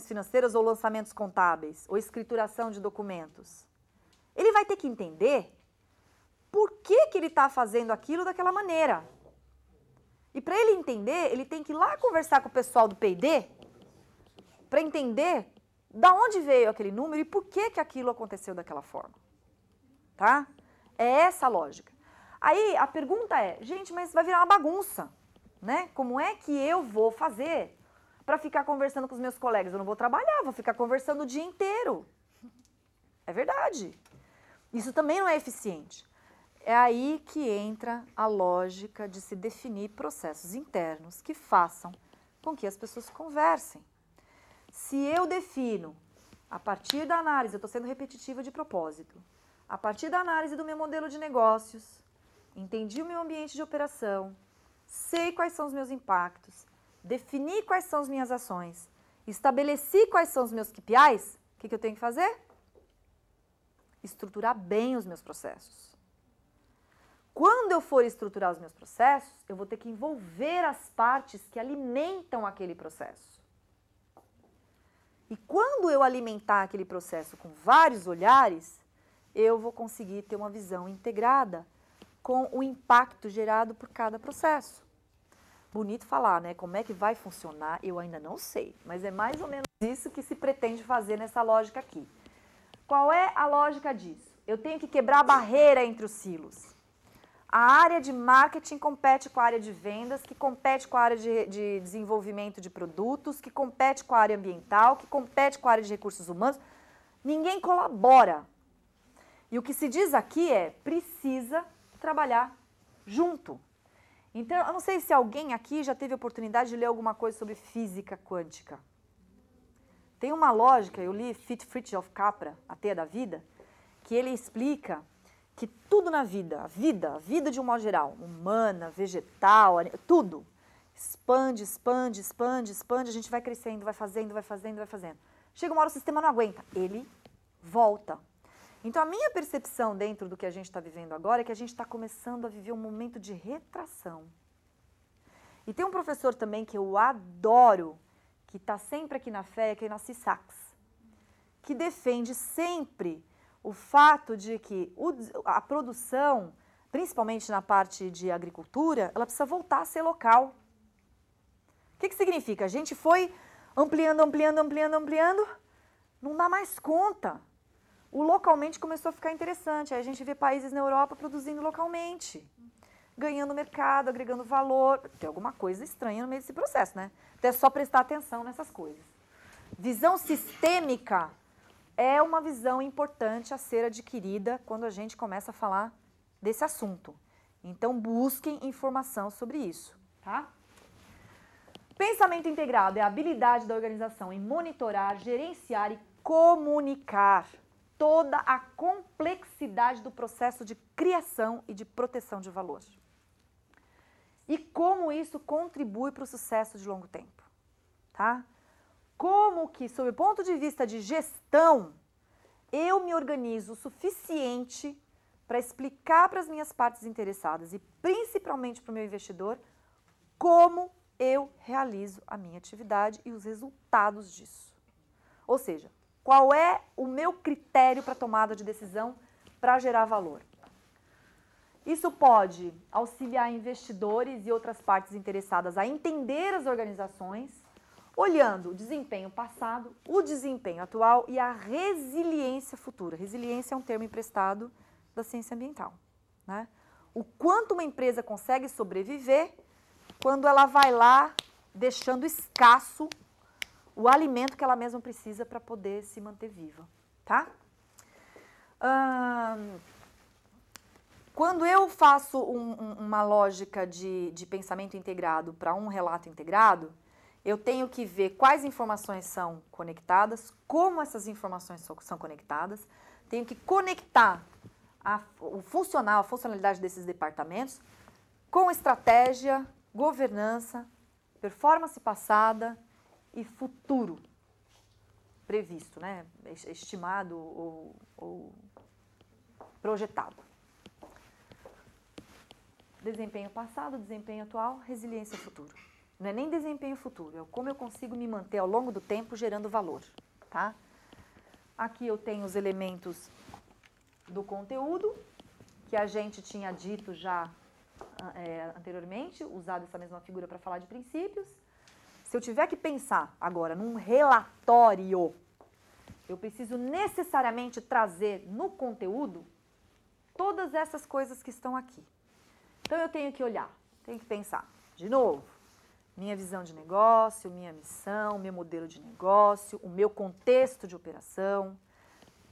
financeiras ou lançamentos contábeis, ou escrituração de documentos. Ele vai ter que entender por que ele está fazendo aquilo daquela maneira. E para ele entender, ele tem que ir lá conversar com o pessoal do P&D para entender da onde veio aquele número e por que aquilo aconteceu daquela forma. Tá? É essa a lógica. Aí a pergunta é, gente, mas vai virar uma bagunça, né? Como é que eu vou fazer para ficar conversando com os meus colegas? Eu não vou trabalhar, vou ficar conversando o dia inteiro. É verdade. Isso também não é eficiente. É aí que entra a lógica de se definir processos internos que façam com que as pessoas conversem. Se eu defino, a partir da análise, eu estou sendo repetitiva de propósito, a partir da análise do meu modelo de negócios, entendi o meu ambiente de operação, sei quais são os meus impactos, defini quais são as minhas ações, estabeleci quais são os meus KPIs, o que eu tenho que fazer? Estruturar bem os meus processos. Quando eu for estruturar os meus processos, eu vou ter que envolver as partes que alimentam aquele processo. E quando eu alimentar aquele processo com vários olhares, eu vou conseguir ter uma visão integrada com o impacto gerado por cada processo. Bonito falar, né? Como é que vai funcionar, eu ainda não sei, mas é mais ou menos isso que se pretende fazer nessa lógica aqui. Qual é a lógica disso? Eu tenho que quebrar a barreira entre os silos. A área de marketing compete com a área de vendas, que compete com a área de desenvolvimento de produtos, que compete com a área ambiental, que compete com a área de recursos humanos. Ninguém colabora. E o que se diz aqui é, precisa trabalhar junto. Então, eu não sei se alguém aqui já teve a oportunidade de ler alguma coisa sobre física quântica. Tem uma lógica, eu li Fritjof Capra, A Teia da Vida, que ele explica que tudo na vida, a vida de um modo geral, humana, vegetal, tudo, expande, expande, expande, expande, a gente vai crescendo, vai fazendo, vai fazendo, vai fazendo. Chega uma hora o sistema não aguenta, ele volta. Então a minha percepção dentro do que a gente está vivendo agora é que a gente está começando a viver um momento de retração. E tem um professor também que eu adoro, que está sempre aqui na fé, que é Nassim Sachs, que defende sempre o fato de que a produção, principalmente na parte de agricultura, ela precisa voltar a ser local. O que significa? A gente foi ampliando, ampliando, ampliando, ampliando, não dá mais conta. O localmente começou a ficar interessante. Aí a gente vê países na Europa produzindo localmente, ganhando mercado, agregando valor. Tem alguma coisa estranha no meio desse processo, né? Então é só prestar atenção nessas coisas. Visão sistêmica é uma visão importante a ser adquirida quando a gente começa a falar desse assunto. Então, busquem informação sobre isso, tá? Pensamento integrado é a habilidade da organização em monitorar, gerenciar e comunicar toda a complexidade do processo de criação e de proteção de valor. E como isso contribui para o sucesso de longo tempo, tá? Como que, sob o ponto de vista de gestão, eu me organizo o suficiente para explicar para as minhas partes interessadas e principalmente para o meu investidor como eu realizo a minha atividade e os resultados disso. Ou seja, qual é o meu critério para tomada de decisão para gerar valor? Isso pode auxiliar investidores e outras partes interessadas a entender as organizações, olhando o desempenho passado, o desempenho atual e a resiliência futura. Resiliência é um termo emprestado da ciência ambiental, né? O quanto uma empresa consegue sobreviver quando ela vai lá deixando escasso o alimento que ela mesma precisa para poder se manter viva, tá? Quando eu faço uma lógica de pensamento integrado para um relato integrado, eu tenho que ver quais informações são conectadas, como essas informações são conectadas, tenho que conectar a funcionalidade desses departamentos com estratégia, governança, performance passada e futuro previsto, né? Estimado ou projetado. Desempenho passado, desempenho atual, resiliência futuro. Não é nem desempenho futuro, é como eu consigo me manter ao longo do tempo gerando valor, tá? Aqui eu tenho os elementos do conteúdo, que a gente tinha dito já anteriormente, usado essa mesma figura para falar de princípios. Se eu tiver que pensar agora num relatório, eu preciso necessariamente trazer no conteúdo todas essas coisas que estão aqui. Então eu tenho que olhar, tenho que pensar, de novo, minha visão de negócio, minha missão, meu modelo de negócio, o meu contexto de operação,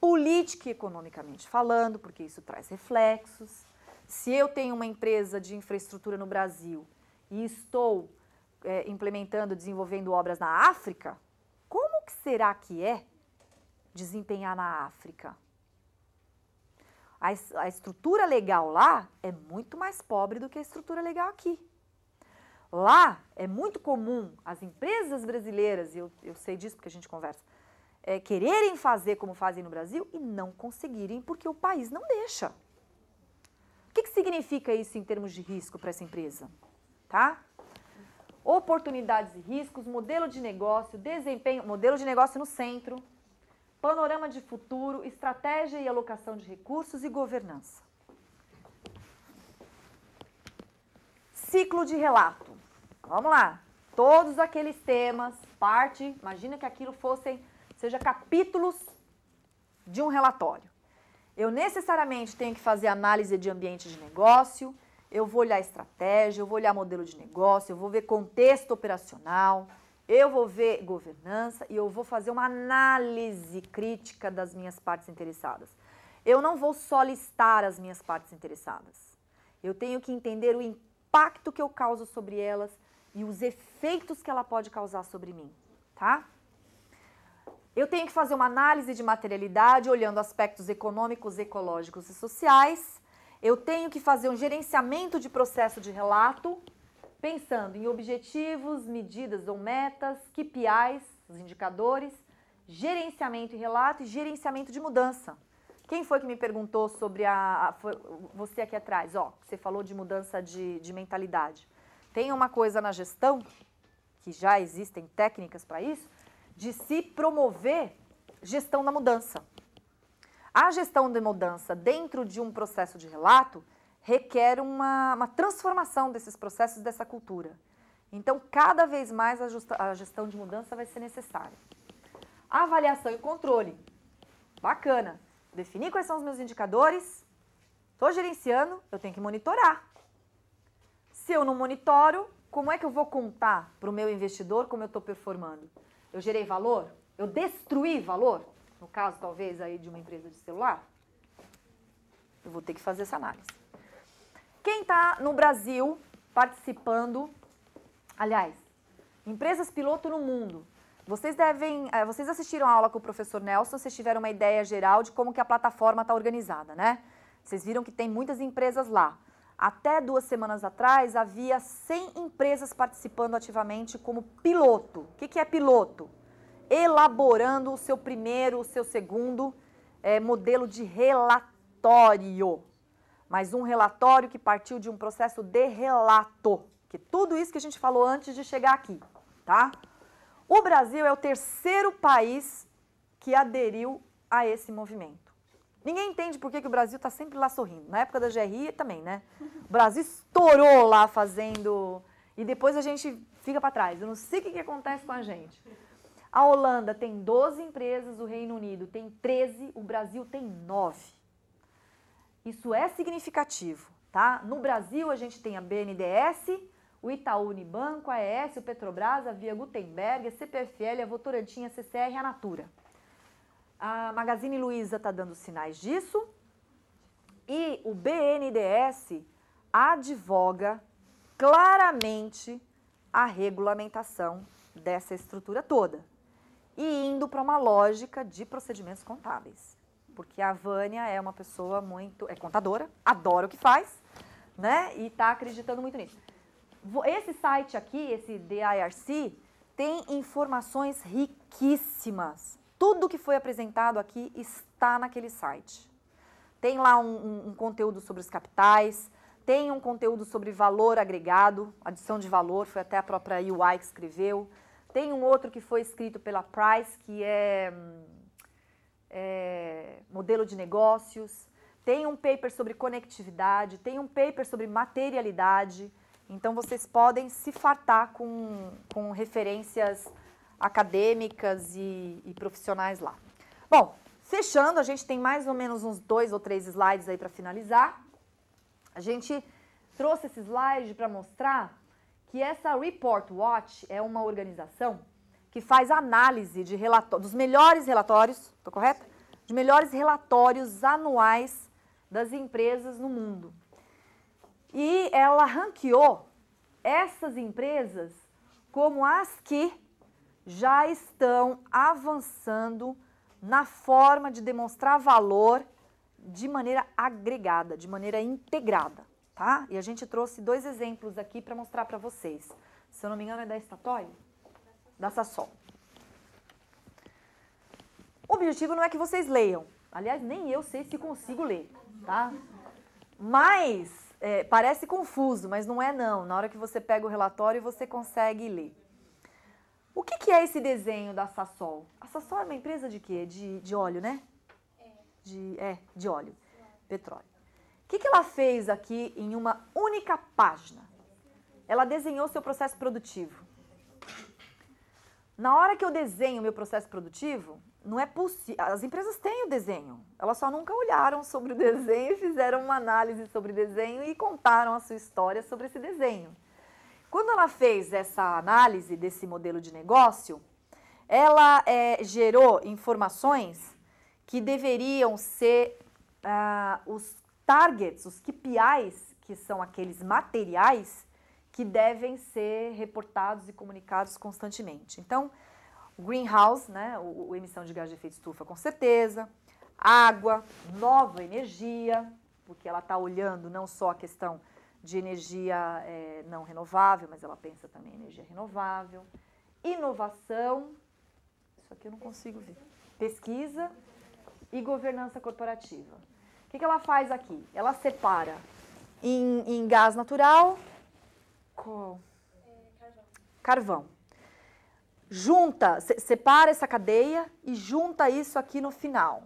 política e economicamente falando, porque isso traz reflexos. Se eu tenho uma empresa de infraestrutura no Brasil e estou implementando, desenvolvendo obras na África, como que será que é desempenhar na África? A estrutura legal lá é muito mais pobre do que a estrutura legal aqui. Lá é muito comum as empresas brasileiras, e eu sei disso porque a gente conversa, quererem fazer como fazem no Brasil e não conseguirem porque o país não deixa. O que significa isso em termos de risco para essa empresa? Tá? Oportunidades e riscos, modelo de negócio, desempenho, modelo de negócio no centro, panorama de futuro, estratégia e alocação de recursos e governança. Ciclo de relato. Vamos lá. Todos aqueles temas, imagina que aquilo seja capítulos de um relatório. Eu necessariamente tenho que fazer análise de ambiente de negócio, eu vou olhar estratégia, eu vou olhar modelo de negócio, eu vou ver contexto operacional, eu vou ver governança e eu vou fazer uma análise crítica das minhas partes interessadas. Eu não vou só listar as minhas partes interessadas. Eu tenho que entender o impacto que eu causo sobre elas e os efeitos que ela pode causar sobre mim, tá? Eu tenho que fazer uma análise de materialidade olhando aspectos econômicos, ecológicos e sociais. Eu tenho que fazer um gerenciamento de processo de relato, pensando em objetivos, medidas ou metas, KPIs, os indicadores, gerenciamento e relato e gerenciamento de mudança. Quem foi que me perguntou sobre você aqui atrás? Você falou de mudança de mentalidade. Tem uma coisa na gestão, que já existem técnicas para isso, de se promover gestão da mudança. A gestão de mudança dentro de um processo de relato requer uma transformação desses processos, dessa cultura. Então, cada vez mais a gestão de mudança vai ser necessária. Avaliação e controle. Bacana. Definir quais são os meus indicadores. Estou gerenciando, eu tenho que monitorar. Se eu não monitoro, como é que eu vou contar para o meu investidor como eu estou performando? Eu gerei valor? Eu destruí valor? No caso, talvez, aí de uma empresa de celular? Eu vou ter que fazer essa análise. Quem está no Brasil participando, aliás, empresas piloto no mundo, vocês assistiram a aula com o professor Nelson, vocês tiveram uma ideia geral de como que a plataforma está organizada, né? Vocês viram que tem muitas empresas lá. Até 2 semanas atrás, havia 100 empresas participando ativamente como piloto. O que é piloto? Elaborando o seu primeiro, o seu segundo modelo de relatório. Mas um relatório que partiu de um processo de relato. Que tudo isso que a gente falou antes de chegar aqui, tá? O Brasil é o 3º país que aderiu a esse movimento. Ninguém entende por que o Brasil está sempre lá sorrindo. Na época da GRI também, né? O Brasil estourou lá fazendo... E depois a gente fica para trás. Eu não sei o que acontece com a gente. A Holanda tem 12 empresas, o Reino Unido tem 13, o Brasil tem 9. Isso é significativo, tá? No Brasil, a gente tem a BNDES, o Itaú Unibanco, a AES, o Petrobras, a Via Gutenberg, a CPFL, a Votorantim, a CCR e a Natura. A Magazine Luiza está dando sinais disso e o BNDES advoga claramente a regulamentação dessa estrutura toda e indo para uma lógica de procedimentos contábeis. Porque a Vânia é uma pessoa é contadora, adora o que faz, né? E está acreditando muito nisso. Esse site aqui, esse DIRC, tem informações riquíssimas. Tudo que foi apresentado aqui está naquele site. Tem lá um conteúdo sobre os capitais, tem um conteúdo sobre valor agregado, adição de valor, foi até a própria UI que escreveu. Tem um outro que foi escrito pela Price, que é modelo de negócios. Tem um paper sobre conectividade, tem um paper sobre materialidade. Então, vocês podem se fartar com referências acadêmicas e profissionais lá. Bom, fechando, a gente tem mais ou menos uns 2 ou 3 slides aí para finalizar. A gente trouxe esse slide para mostrar que essa Report Watch é uma organização que faz análise de dos melhores relatórios, estou correta? De melhores relatórios anuais das empresas no mundo. E ela ranqueou essas empresas como as que já estão avançando na forma de demonstrar valor de maneira agregada, de maneira integrada, tá? E a gente trouxe 2 exemplos aqui para mostrar para vocês. Se eu não me engano, é da Statoil? Da Sasol. O objetivo não é que vocês leiam. Aliás, nem eu sei se consigo ler, tá? Mas, parece confuso, mas não é não. Na hora que você pega o relatório, você consegue ler. O que é esse desenho da Sasol? A Sasol é uma empresa de quê? De óleo, né? De óleo, petróleo. O que ela fez aqui em uma única página? Ela desenhou seu processo produtivo. Na hora que eu desenho meu processo produtivo, não é possível. As empresas têm o desenho, elas só nunca olharam sobre o desenho e fizeram uma análise sobre o desenho e contaram a sua história sobre esse desenho. Quando ela fez essa análise desse modelo de negócio, ela gerou informações que deveriam ser os targets, os KPIs, que são aqueles materiais que devem ser reportados e comunicados constantemente. Então, o greenhouse, né, a emissão de gás de efeito estufa, com certeza, água, nova energia, porque ela está olhando não só a questão de energia não renovável, mas ela pensa também em energia renovável, inovação, isso aqui eu não consigo ver, pesquisa e governança corporativa. O que ela faz aqui? Ela separa em gás natural, carvão. Junta, separa essa cadeia e junta isso aqui no final,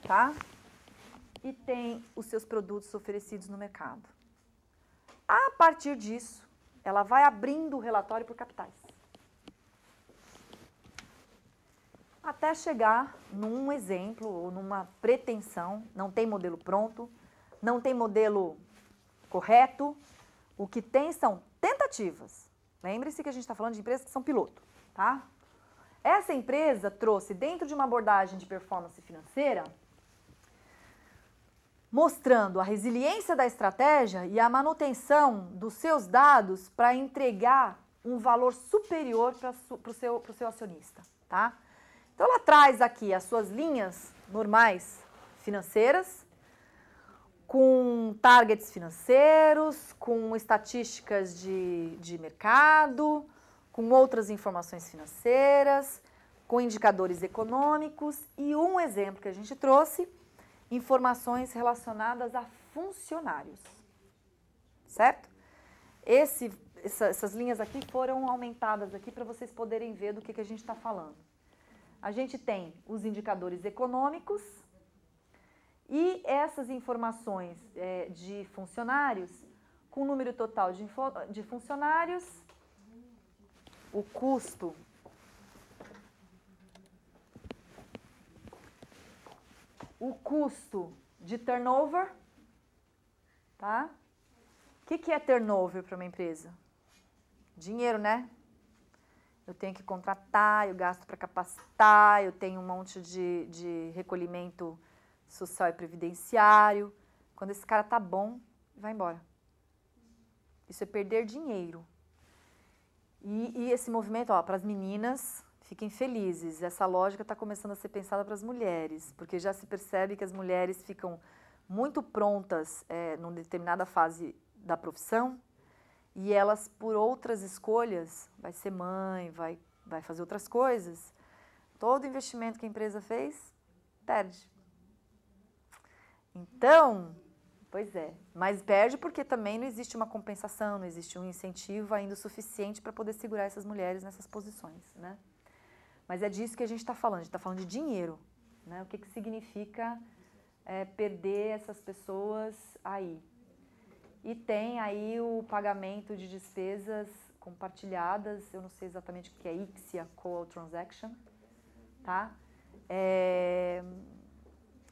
tá? E tem os seus produtos oferecidos no mercado. A partir disso, ela vai abrindo o relatório por capitais. Até chegar num exemplo ou numa pretensão, não tem modelo pronto, não tem modelo correto, o que tem são tentativas. Lembre-se que a gente está falando de empresas que são piloto, tá? Essa empresa trouxe dentro de uma abordagem de performance financeira, mostrando a resiliência da estratégia e a manutenção dos seus dados para entregar um valor superior para o seu acionista, tá? Então, ela traz aqui as suas linhas normais financeiras, com targets financeiros, com estatísticas de mercado, com outras informações financeiras, com indicadores econômicos e um exemplo que a gente trouxe, informações relacionadas a funcionários, certo? Essas linhas aqui foram aumentadas aqui para vocês poderem ver do que a gente está falando. A gente tem os indicadores econômicos e essas informações de funcionários, com o número total de funcionários, o custo de turnover, tá? O que é turnover para uma empresa? Dinheiro, né? Eu tenho que contratar, eu gasto para capacitar, eu tenho um monte de recolhimento social e previdenciário. Quando esse cara tá bom, vai embora. Isso é perder dinheiro. E esse movimento, ó, para as meninas, fiquem felizes. Essa lógica está começando a ser pensada para as mulheres, porque já se percebe que as mulheres ficam muito prontas numa determinada fase da profissão e elas, por outras escolhas, vai ser mãe, vai fazer outras coisas, todo investimento que a empresa fez, perde. Então, Pois é, mas perde porque também não existe uma compensação, não existe um incentivo ainda o suficiente para poder segurar essas mulheres nessas posições, né? Mas é disso que a gente está falando, a gente está falando de dinheiro, né? O que significa perder essas pessoas aí. E tem aí o pagamento de despesas compartilhadas, eu não sei exatamente o que é ICSIA, Coal Transaction, tá?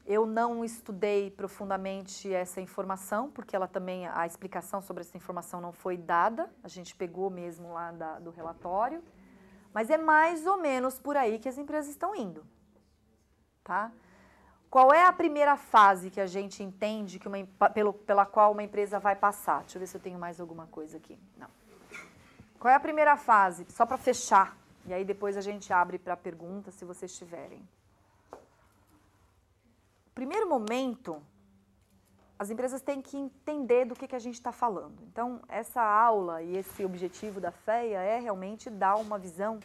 Eu não estudei profundamente essa informação, porque ela também, a explicação sobre essa informação não foi dada, a gente pegou mesmo lá do relatório, mas é mais ou menos por aí que as empresas estão indo, tá? Qual é a primeira fase que a gente entende que pela qual uma empresa vai passar? Deixa eu ver se eu tenho mais alguma coisa aqui. Não. Qual é a primeira fase? Só para fechar, e aí depois a gente abre para perguntas, se vocês tiverem. Primeiro momento, as empresas têm que entender do que a gente está falando. Então, essa aula e esse objetivo da FEA é realmente dar uma visão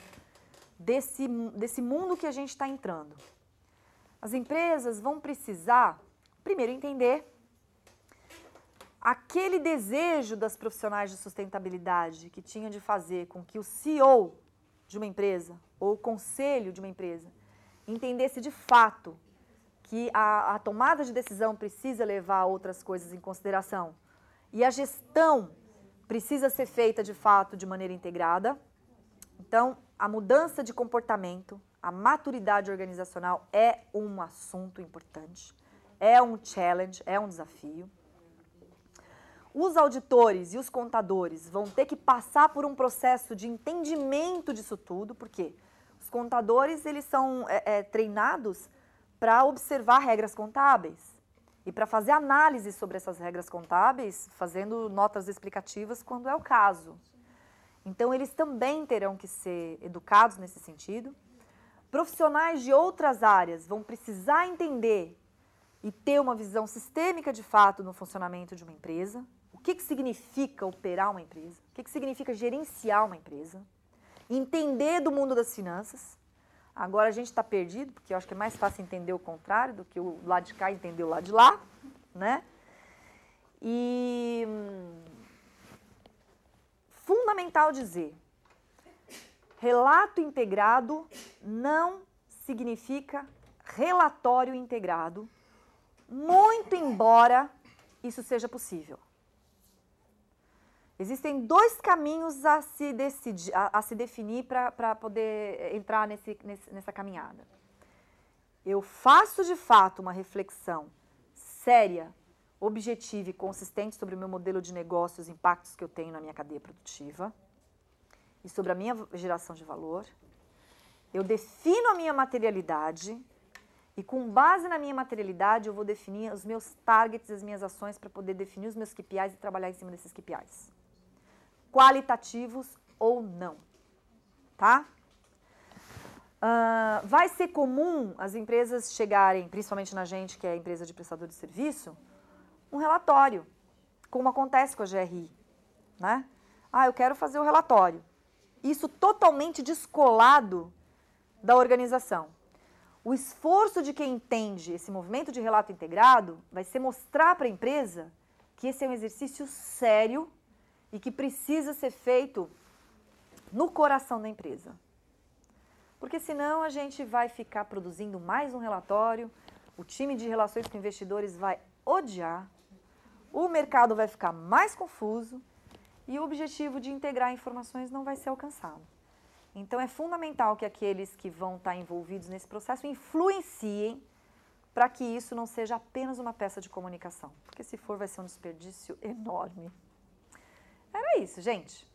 desse mundo que a gente está entrando. As empresas vão precisar, primeiro, entender aquele desejo das profissionais de sustentabilidade que tinham de fazer com que o CEO de uma empresa ou o conselho de uma empresa entendesse de fato que a tomada de decisão precisa levar outras coisas em consideração e a gestão precisa ser feita de fato de maneira integrada. Então, a mudança de comportamento, a maturidade organizacional é um assunto importante, é um challenge, é um desafio. Os auditores e os contadores vão ter que passar por um processo de entendimento disso tudo, porque os contadores eles são treinados para observar regras contábeis e para fazer análise sobre essas regras contábeis, fazendo notas explicativas quando é o caso. Então, eles também terão que ser educados nesse sentido. Profissionais de outras áreas vão precisar entender e ter uma visão sistêmica de fato no funcionamento de uma empresa. O que significa operar uma empresa? O que significa gerenciar uma empresa? Entender do mundo das finanças. Agora a gente está perdido, porque eu acho que é mais fácil entender o contrário do que o lado de cá entender o lado de lá, né? E fundamental dizer, relato integrado não significa relatório integrado, muito embora isso seja possível. Existem dois caminhos a se definir para poder entrar nessa caminhada. Eu faço de fato uma reflexão séria, objetiva e consistente sobre o meu modelo de negócio, os impactos que eu tenho na minha cadeia produtiva e sobre a minha geração de valor. Eu defino a minha materialidade e com base na minha materialidade eu vou definir os meus targets, as minhas ações para poder definir os meus KPIs e trabalhar em cima desses KPIs. Qualitativos ou não, tá? Vai ser comum as empresas chegarem, principalmente na gente que é empresa de prestador de serviço, um relatório, como acontece com a GRI, né? Eu quero fazer o relatório. Isso totalmente descolado da organização. O esforço de quem entende esse movimento de relato integrado vai ser mostrar para a empresa que esse é um exercício sério e que precisa ser feito no coração da empresa. Porque senão a gente vai ficar produzindo mais um relatório, o time de relações com investidores vai odiar, o mercado vai ficar mais confuso e o objetivo de integrar informações não vai ser alcançado. Então é fundamental que aqueles que vão estar envolvidos nesse processo influenciem para que isso não seja apenas uma peça de comunicação. Porque se for, vai ser um desperdício enorme. Era isso, gente.